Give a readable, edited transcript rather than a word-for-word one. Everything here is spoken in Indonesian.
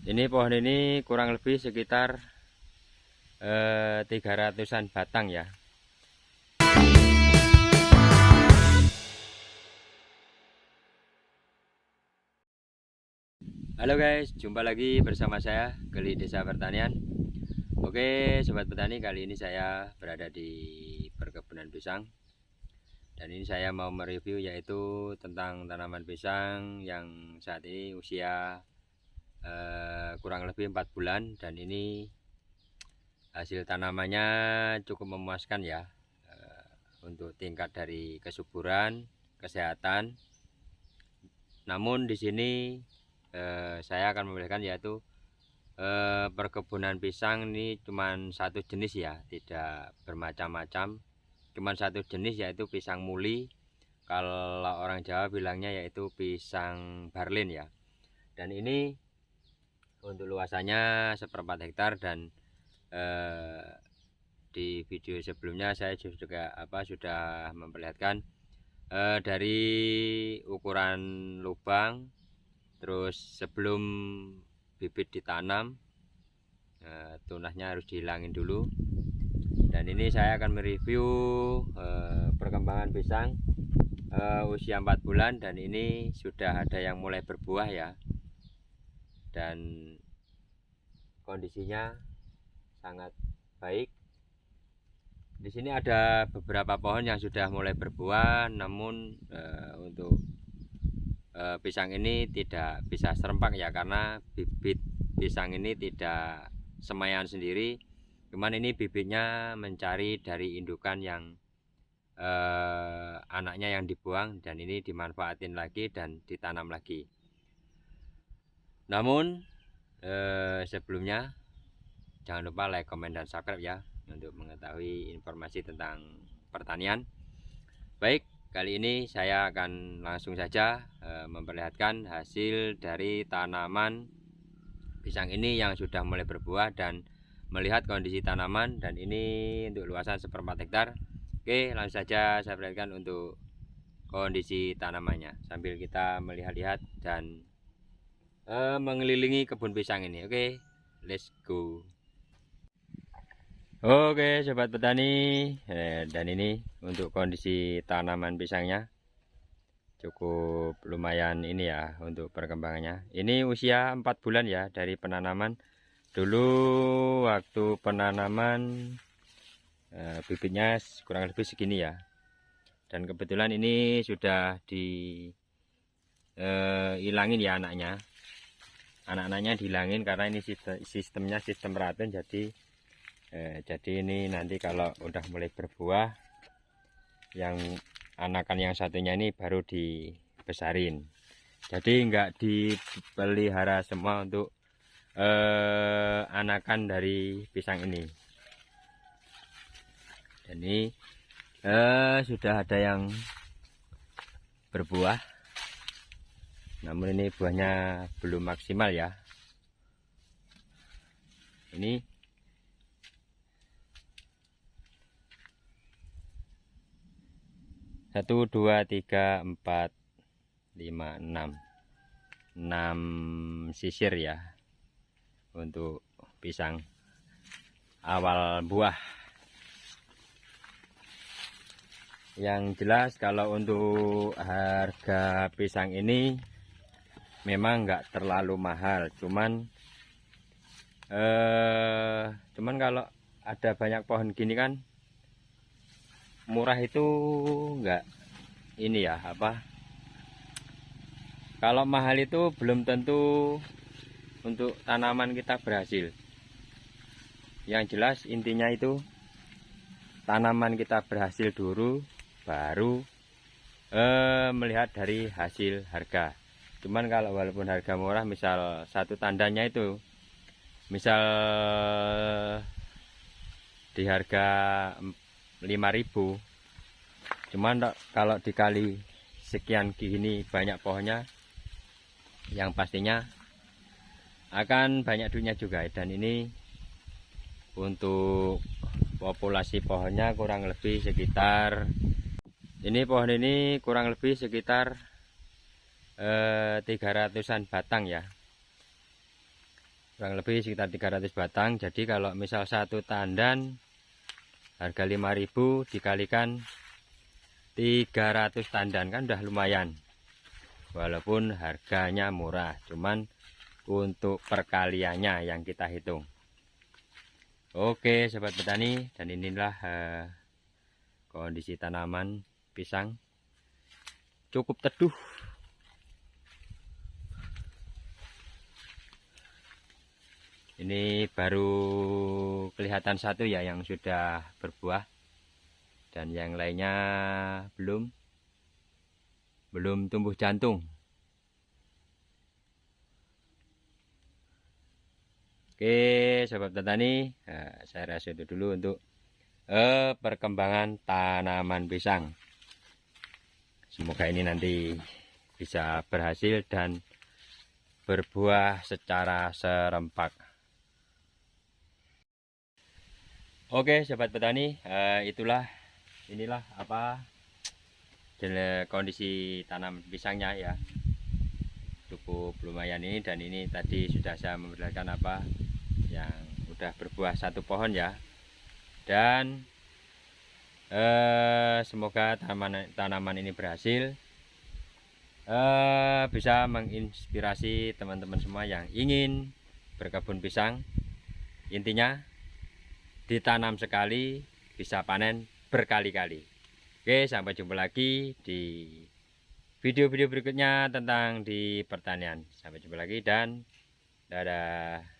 Ini pohon ini kurang lebih sekitar 300-an batang ya. Halo guys, jumpa lagi bersama saya Geli Desa Pertanian. Oke sobat petani, kali ini saya berada di perkebunan pisang. Dan ini saya mau mereview yaitu tentang tanaman pisang yang saat ini usia kurang lebih 4 bulan. Dan ini hasil tanamannya cukup memuaskan ya, untuk tingkat dari kesuburan, kesehatan. Namun di sini saya akan memperlihatkan yaitu perkebunan pisang ini cuman satu jenis ya, tidak bermacam-macam, cuman satu jenis yaitu pisang muli. Kalau orang Jawa bilangnya yaitu pisang barlin ya. Dan ini untuk luasannya 1/4 hektar. Dan di video sebelumnya saya juga sudah memperlihatkan dari ukuran lubang, terus sebelum bibit ditanam tunasnya harus dihilangin dulu. Dan ini saya akan mereview perkembangan pisang usia 4 bulan, dan ini sudah ada yang mulai berbuah ya, dan kondisinya sangat baik. Di sini ada beberapa pohon yang sudah mulai berbuah, namun untuk pisang ini tidak bisa serempak ya, karena bibit pisang ini tidak semaian sendiri. Cuman ini bibitnya mencari dari indukan yang anaknya yang dibuang, dan ini dimanfaatin lagi dan ditanam lagi. Namun sebelumnya jangan lupa like, komen, dan subscribe ya, untuk mengetahui informasi tentang pertanian. Baik, kali ini saya akan langsung saja memperlihatkan hasil dari tanaman pisang ini yang sudah mulai berbuah, dan melihat kondisi tanaman. Dan ini untuk luasan 1/4 hektar. Oke, langsung saja saya perlihatkan untuk kondisi tanamannya sambil kita melihat-lihat dan mengelilingi kebun pisang ini. Oke, let's go. Oke sobat petani, dan ini untuk kondisi tanaman pisangnya cukup lumayan ini ya untuk perkembangannya. Ini usia 4 bulan ya dari penanaman. Dulu waktu penanaman bibitnya kurang lebih segini ya, dan kebetulan ini sudah dihilangin ya anaknya. Anak-anaknya dihilangin karena ini sistemnya sistem racun. Jadi ini nanti kalau udah mulai berbuah, yang anakan yang satunya ini baru dibesarin. Jadi enggak dipelihara semua untuk anakan dari pisang ini. Dan ini sudah ada yang berbuah, namun ini buahnya belum maksimal ya. Ini 1, 2, 3, 4, 5, 6 sisir ya untuk pisang awal buah. Yang jelas kalau untuk harga pisang ini memang enggak terlalu mahal, cuman kalau ada banyak pohon gini kan murah itu enggak ini ya kalau mahal itu belum tentu untuk tanaman kita berhasil. Yang jelas intinya itu tanaman kita berhasil dulu, baru melihat dari hasil harga. Cuman kalau walaupun harga murah, misal satu tandanya itu misal di harga 5.000, cuman kalau dikali sekian gini banyak pohonnya, yang pastinya akan banyak duitnya juga. Dan ini untuk populasi pohonnya kurang lebih sekitar, ini pohon ini kurang lebih sekitar 300-an batang ya. kurang lebih sekitar 300 batang. Jadi kalau misal satu tandan harga 5.000 dikalikan 300 tandan kan udah lumayan, walaupun harganya murah, cuman untuk perkaliannya yang kita hitung. Oke sobat petani, dan inilah kondisi tanaman pisang, cukup teduh. Ini baru kelihatan satu ya yang sudah berbuah, dan yang lainnya belum tumbuh jantung. Oke sobat petani, saya rasa itu dulu untuk perkembangan tanaman pisang. Semoga ini nanti bisa berhasil dan berbuah secara serempak. Oke sobat petani, inilah kondisi tanam pisangnya ya, cukup lumayan ini. Dan ini tadi sudah saya memperlihatkan yang udah berbuah satu pohon ya. Dan semoga tanaman ini berhasil, bisa menginspirasi teman-teman semua yang ingin berkebun pisang. Intinya ditanam sekali bisa panen berkali-kali. Oke, sampai jumpa lagi di video-video berikutnya tentang di pertanian. Sampai jumpa lagi dan dadah.